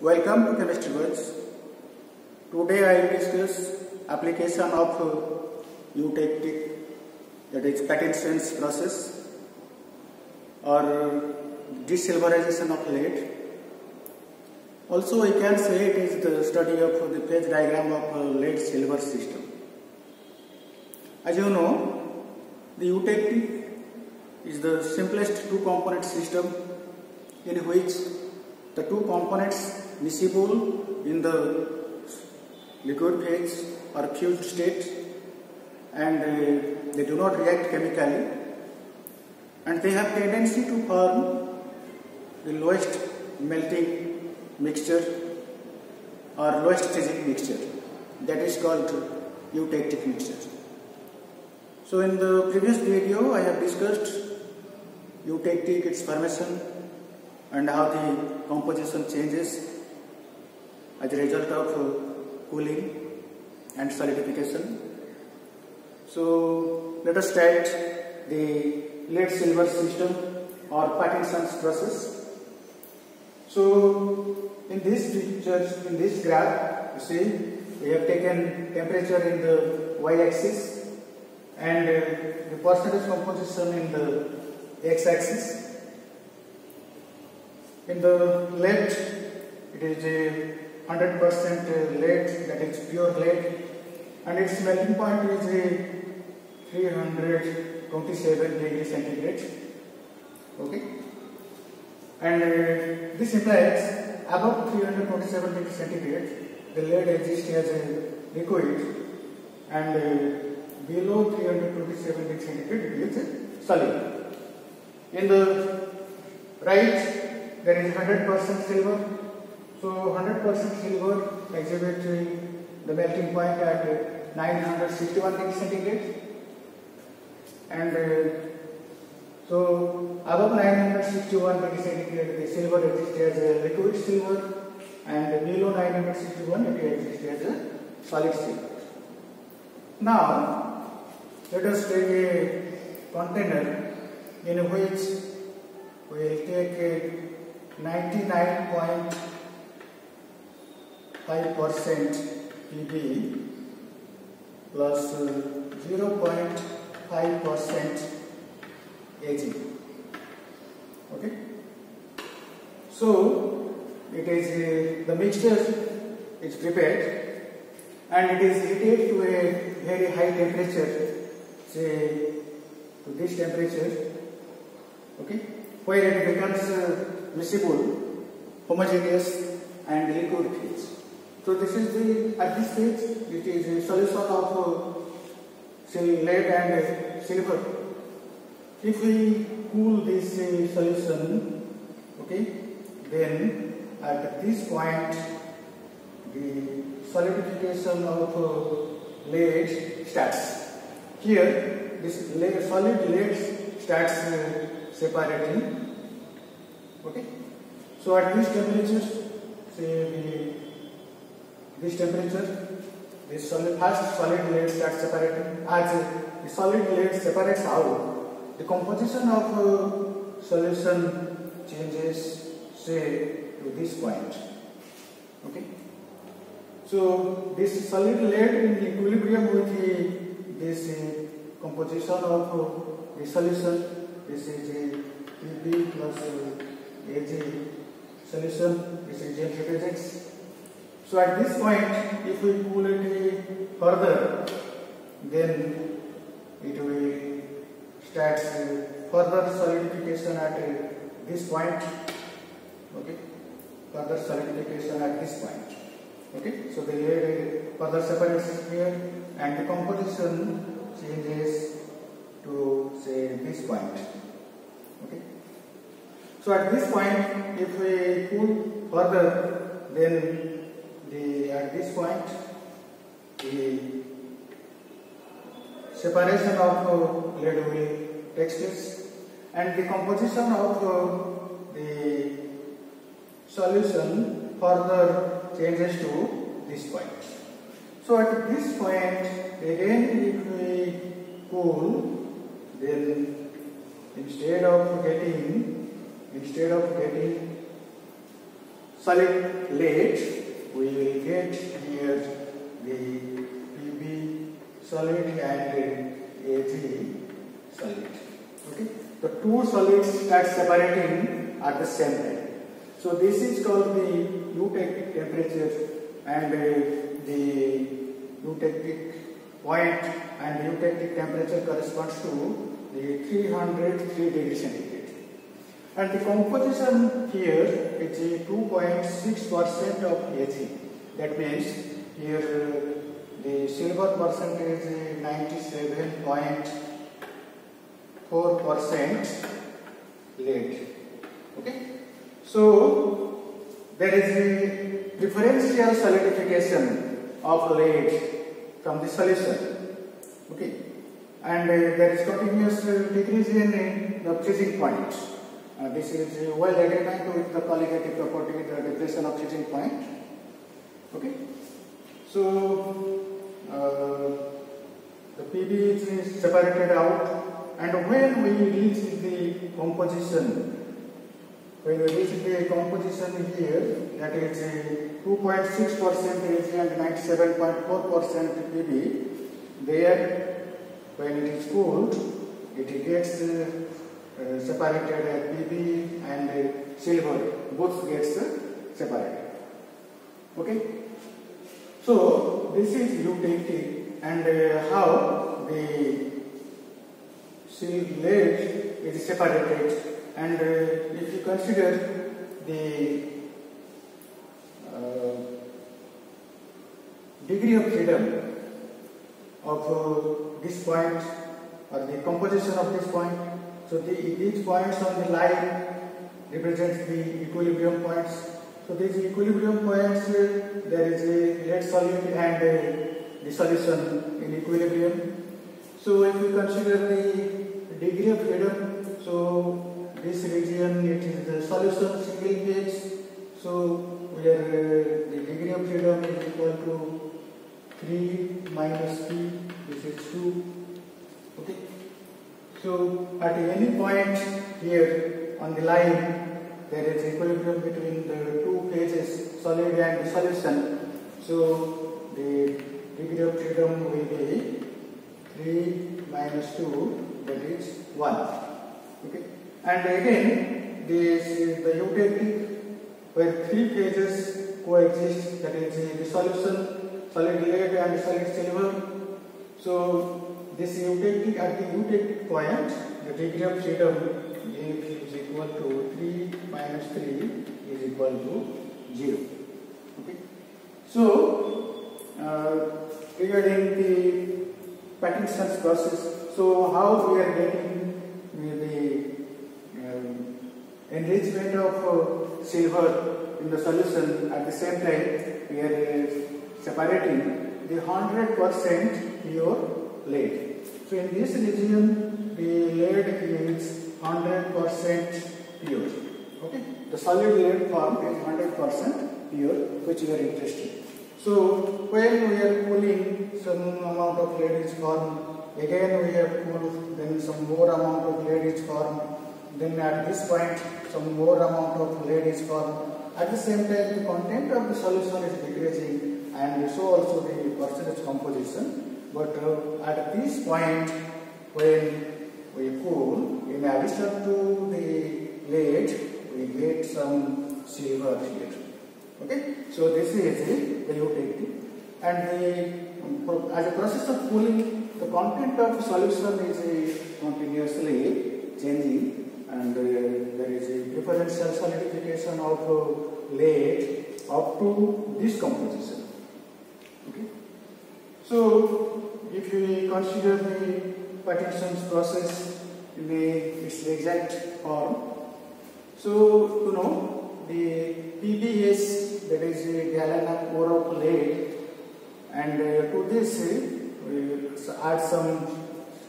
Welcome to Chemistry Works. Today I will discuss application of eutectic, that is Pattinson's process or desilverization of lead. Also we can say it is the study of the phase diagram of lead-silver system. As you know, the eutectic is the simplest two-component system in which the two components miscible in the liquid phase or fused state, and they do not react chemically, and they have tendency to form the lowest melting mixture or lowest physics mixture, that is called eutectic mixture. So in the previous video I have discussed eutectic, its formation, and how the composition changes as a result of cooling and solidification. So let us start the lead-silver system or Pattinson's process. So in this picture, in this graph, you see we have taken temperature in the y-axis and the percentage composition in the x-axis. In the left, it is a 100% lead, that is pure lead, and its melting point is a 327 degrees centigrade. Okay, and this implies above 327 degrees centigrade, the lead exists as a liquid, and below 327 degrees centigrade, it is a solid. In the right, there is 100% silver. So 100% silver exhibits the melting point at 961 degrees centigrade, and so above 961 degrees centigrade the silver exists as a liquid silver, and below 961 it exists as a solid silver. Now let us take a container in which we will take a 99.5% Pb plus 0.5% Ag. Okay. So it is the mixture is prepared and it is heated to a very high temperature, say to this temperature. Okay, where it becomes miscible, homogeneous and liquid phase. So this is the, at this stage, it is a solution of lead and silver. If we cool this solution, okay, then at this point the solidification of lead starts. Here this solid lead starts separating. Okay, so at this temperature, say this temperature, this first solid lead starts separating. As the solid lead separates out, the composition of solution changes, say to this point. Okay, so this solid lead in equilibrium with this composition of the solution, this is Pb plus Ag solution, this is Ag represents. So at this point, if we cool it further, then it will start further solidification at this point. Okay, further solidification at this point. Okay, so the lead further separates here, and the composition changes to say this point. Okay. So at this point, if we cool further, then at this point the separation of lead will take place, and the composition of the solution further changes to this point. So at this point, again if we cool, then instead of getting solid lead, we will get here the PB solid and AG solid. Okay, the two solids start separating at the same time. So this is called the eutectic temperature, and the eutectic point and eutectic temperature corresponds to the 303 degrees centigrade. And the composition here is 2.6% of Ag. That means here the silver percentage is 97.4% lead. Okay. So there is a differential solidification of lead from the solution. Okay. And there is continuous decrease in the freezing point. This is well identified with the colligative property, the depression of freezing point. Okay. So the PB is separated out, and when we reach the composition, here, that is 2.6% Ag and 97.4% PB, there when it is cooled, it gets separated as PB and silver, both gets separated. Okay. So this is eutectic, and how the lead is separated. And if you consider the degree of freedom of this point, or the composition of this point, so these points on the line represent the equilibrium points. So these equilibrium points, there is a lead solid and the solution in equilibrium. So if you consider the degree of freedom, so this region, it is the solution single phase. So where the degree of freedom is equal to 3 minus P, this is 2. Okay. So at any point here on the line, there is equilibrium between the two phases, solid and the solution. So the degree of freedom will be 3 minus 2, that is 1. Okay. And again, this is the eutectic, where three phases coexist, that is the solution, solid lead and solid silver. So this eutectic, at the eutectic point, the degree of freedom is equal to 3 minus 3 is equal to 0. Okay. So regarding the Parkinson's process, so how we are getting the enrichment of silver in the solution, at the same time we are separating the 100% pure lead. So in this region, the lead is 100% pure. Okay, the solid lead form is 100% pure, which we are interested. So when we are cooling, some amount of lead is formed. Again we have cooled, then some more amount of lead is formed. Then at this point, some more amount of lead is formed. At the same time, the content of the solution is decreasing, and so also the percentage composition. But at this point, when we cool, in addition to the lead, we get some silver here. Okay, so this is the eutectic, and as a process of cooling, the content of solution is continuously changing. And there is a differential solidification of lead up to this composition. Okay. So if we consider the Parkinson's process in its exact form, so the PBS, that is a gallon of ore of lead, and to this we add some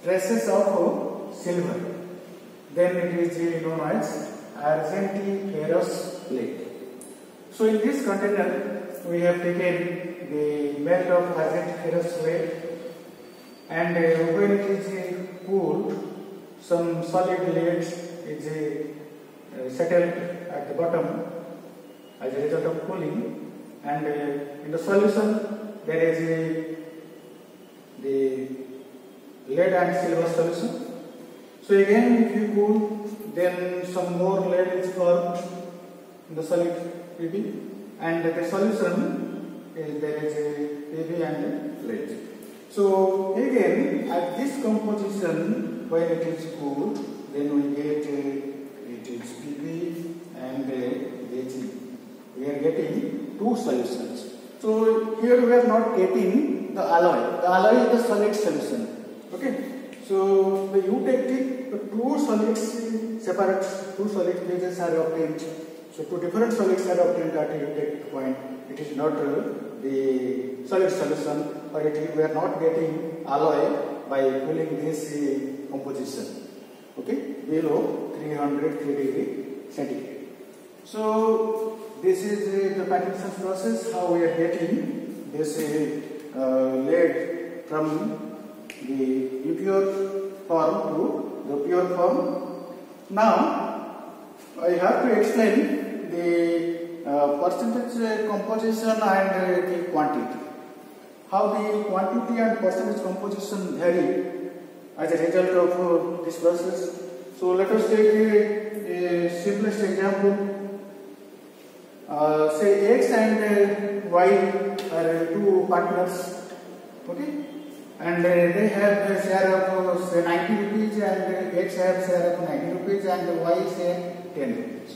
traces of silver. Then it is known as argentiferous lead. So in this container, we have taken the melt of argentiferous lead, and when it is cooled, some solid lead is settled at the bottom, as a result of cooling, and in the solution there is the lead and silver solution. So again, if you cool, then some more lead is formed in the solid PB, and the solution is there is a PB and lead. So again, at this composition, when it is cooled, then we get it is PB and Ag. We are getting two solutions. So here we are not getting the alloy. The alloy is the solid solution. Okay. So the U technique, the two solids separate, two solid phases are obtained. So two different solids are obtained at a U technique point. It is not the solid solution, or we are not getting alloy by cooling this composition. Okay, below 303 degree centigrade. So this is the Patterson process, how we are getting this lead from the impure form to the pure form. Now I have to explain the percentage composition and the quantity. How the quantity and percentage composition vary as a result of this process. So let us take a simplest example. Say X and Y are two partners, okay, and they have a share of say 90 rupees, and X have share of 90 rupees, and Y say 10 rupees.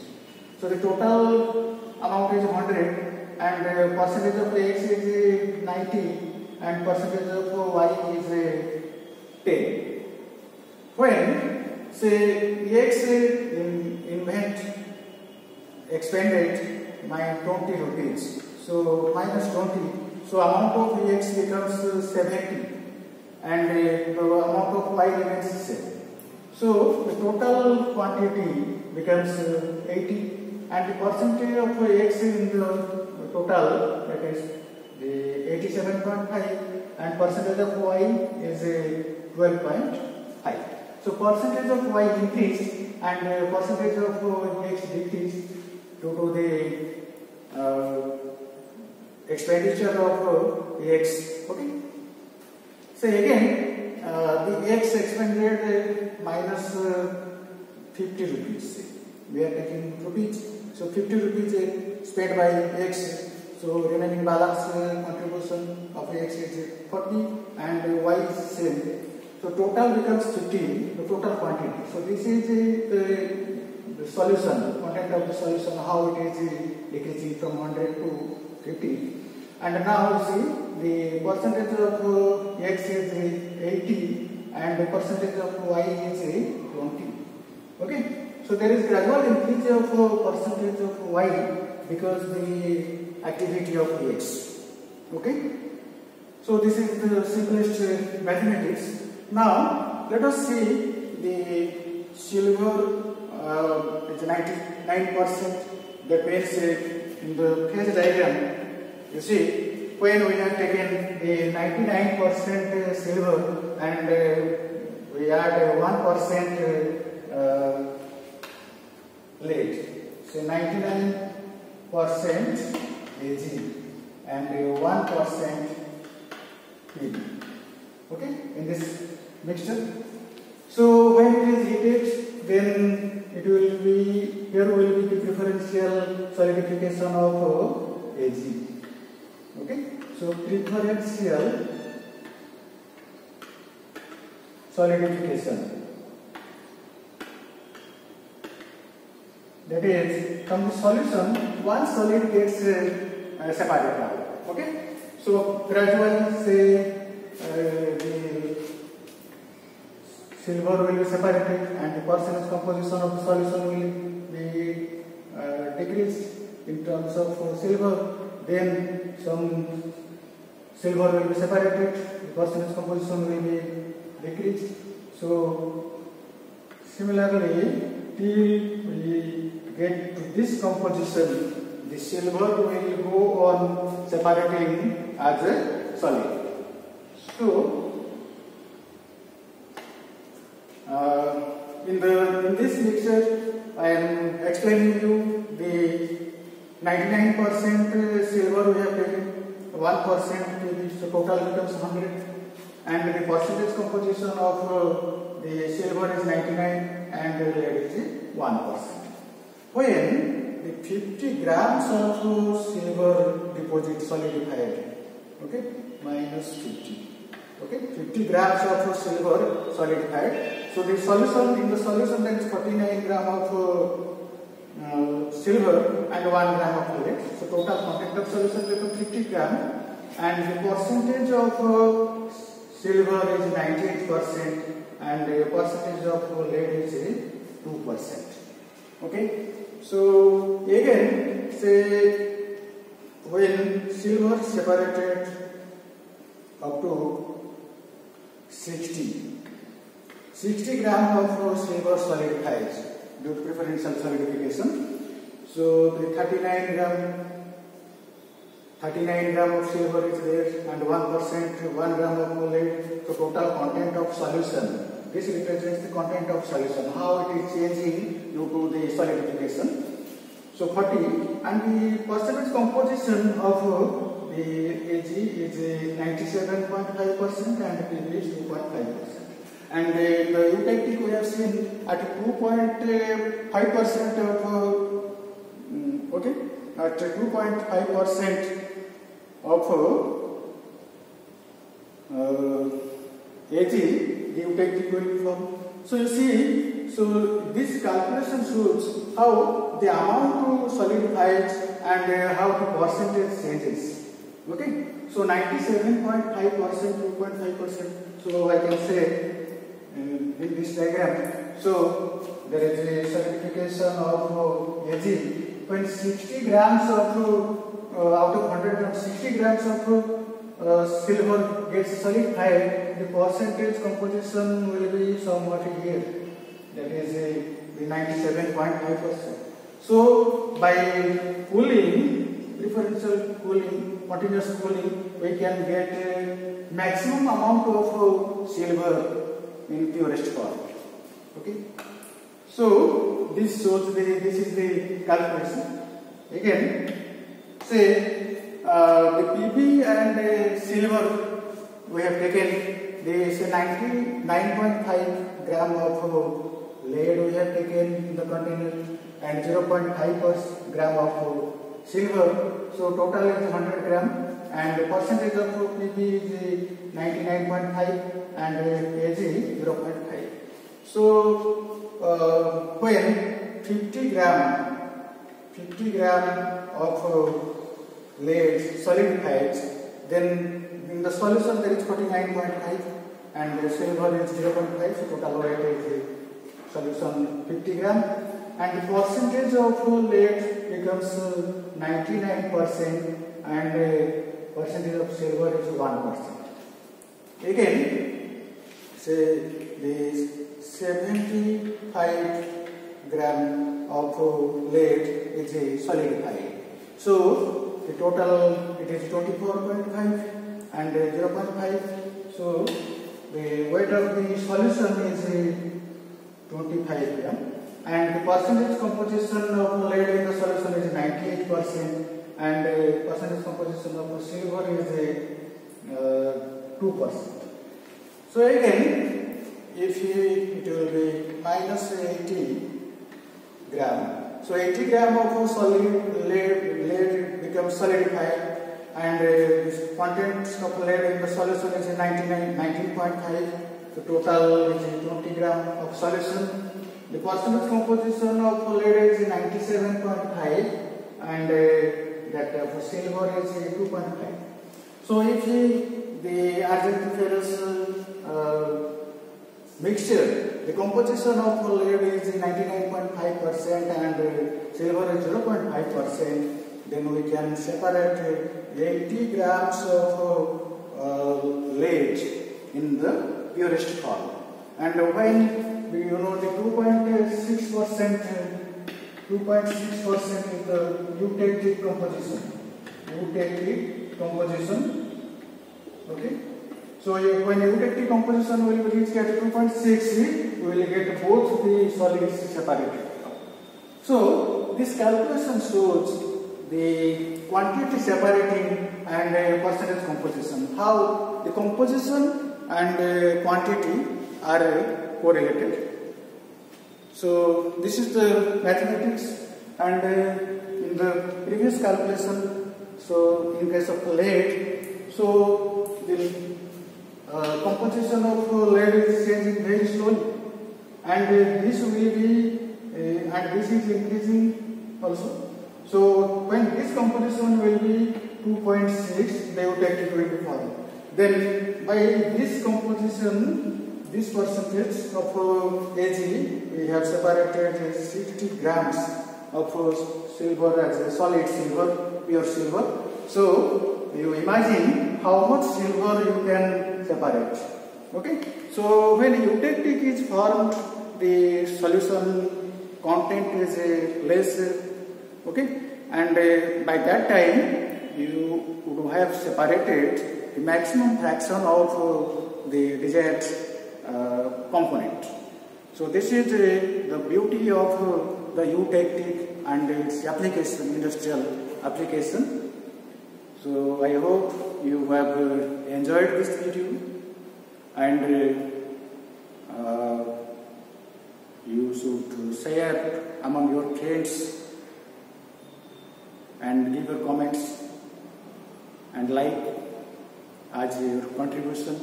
So the total amount is 100, and percentage of X is 90, and percentage of Y is 10. When say X expended my 20 rupees, so minus 20, so amount of X becomes 70, and the amount of Y remains same. So the total quantity becomes 80, and the percentage of X in the total, that is the 87.5, and percentage of Y is 12.5. So percentage of Y increased and percentage of X decreased due to the expenditure of X. Okay. So again, the X expended minus 50 rupees. We are taking rupees. So 50 rupees spent by X. So remaining balance contribution of X is 40, and Y is same. So total becomes 15, the total quantity. So this is the solution, content of the solution, how it is decreasing from 100 to 50. And now you see the percentage of X is 80, and the percentage of Y is 20. Okay. So there is gradual increase of percentage of Y because the activity of X. Okay. So this is the simplest mathematics. Now let us see the silver is 99%. That means in the phase diagram, you see when we have taken a 99% silver and we add 1% lead. So 99% Ag and 1% Pb. Okay, in this mixture. So when it is heated, then it will be, here will be the preferential solidification of Ag. Okay, so preferential solidification. That is, from the solution, one solid gets separated out. Okay, so gradually say the silver will be separated and the percentage composition of the solution will be decreased in terms of silver. Then some silver will be separated, the percentage composition will be decreased. So similarly, till we get to this composition, the silver will go on separating as a solid. So in this lecture, I am explaining you the 99% silver we have taken, 1% PB, so total becomes 100, and the percentage composition of the silver is 99 and the lead is 1%. When the 50 grams of silver deposit solidified, okay, minus 50. Okay, 50 grams of silver solidified. So the solution, in the solution, there is 49 gram of silver and 1 gram of lead. So total content of solution becomes 50 gram, and the percentage of silver is 98% and the percentage of lead is 2%. Okay, so again, say when silver separated up to 60 gram of silver solidifies due to preferential solidification. So the 39 gram of silver is there and 1%, 1 gram of lead. So total content of solution. This represents the content of solution, how it is changing due to the solidification. So 40, and the percentage composition of the Ag is 97.5% and PB is 2.5%. And the eutectic we have seen at 2.5% of okay, at 2.5% of Ag, the eutectic will form. So you see, so this calculation shows how the amount solidifies and how the percentage changes. Okay, so 97.5%, 2.5%. So I can say in this diagram. So there is a solidification of Ag when 60 grams of out of 100 grams, 60 grams of silver gets solidified. The percentage composition will be somewhat here. That is the 97.5%. So by cooling, preferential cooling, continuous cooling, we can get a maximum amount of silver in purest form. Okay. So this shows this is the calculation. Again, say the Pb and silver we have taken. This 99.5 gram of lead we have taken in the container and 0.5 gram of silver. So total is 100 gram and the percentage of Pb is 99.5 and Ag 0.5. So when 50 gram of lead solidifies, then in the solution there is 49.5 and the silver is 0.5. So total weight is solution 50 gram and the percentage of lead becomes 99% and the percentage of silver is 1%. Again, say this 75 gram of lead is solidified. So the total it is 24.5 and 0.5. So the weight of the solution is 25 gram and the percentage composition of lead in the solution is 98% and the percentage composition of silver is 2%. So again, if it will be minus 80 gram. So 80 gram of solid lead becomes solidified and this content of lead in the solution is 19.5. The total is 20 gram of solution. The percentage composition of lead is 97.5 and that for silver is 2.5. So if the argent ferrous mixture, the composition of lead is 99.5% and silver is 0.5%, then we can separate 80 grams of lead in the purest form. And when you know the 2.6% is the eutectic composition. Okay. So when eutectic composition will reach at 2.6, we will get both the solids separated. So this calculation shows the quantity separating and percentage composition. How the composition and quantity are correlated. So this is the mathematics, and in the previous calculation, so in case of lead, so the composition of lead is changing very slowly, and this will be and this is increasing also. So when this composition will be 2.6, the eutectic will be falling. Then by this composition, this percentage of Ag, we have separated 60 grams of silver as a solid silver, pure silver. So you imagine how much silver you can separate. Okay. So when eutectic is formed, the solution content is less. Okay, and by that time you would have separated the maximum fraction of the desired component. So this is the beauty of the eutectic and its application, industrial application. So I hope you have enjoyed this video, and you should share among your friends and give your comments and like as your contribution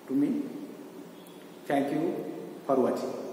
to me. Thank you for watching.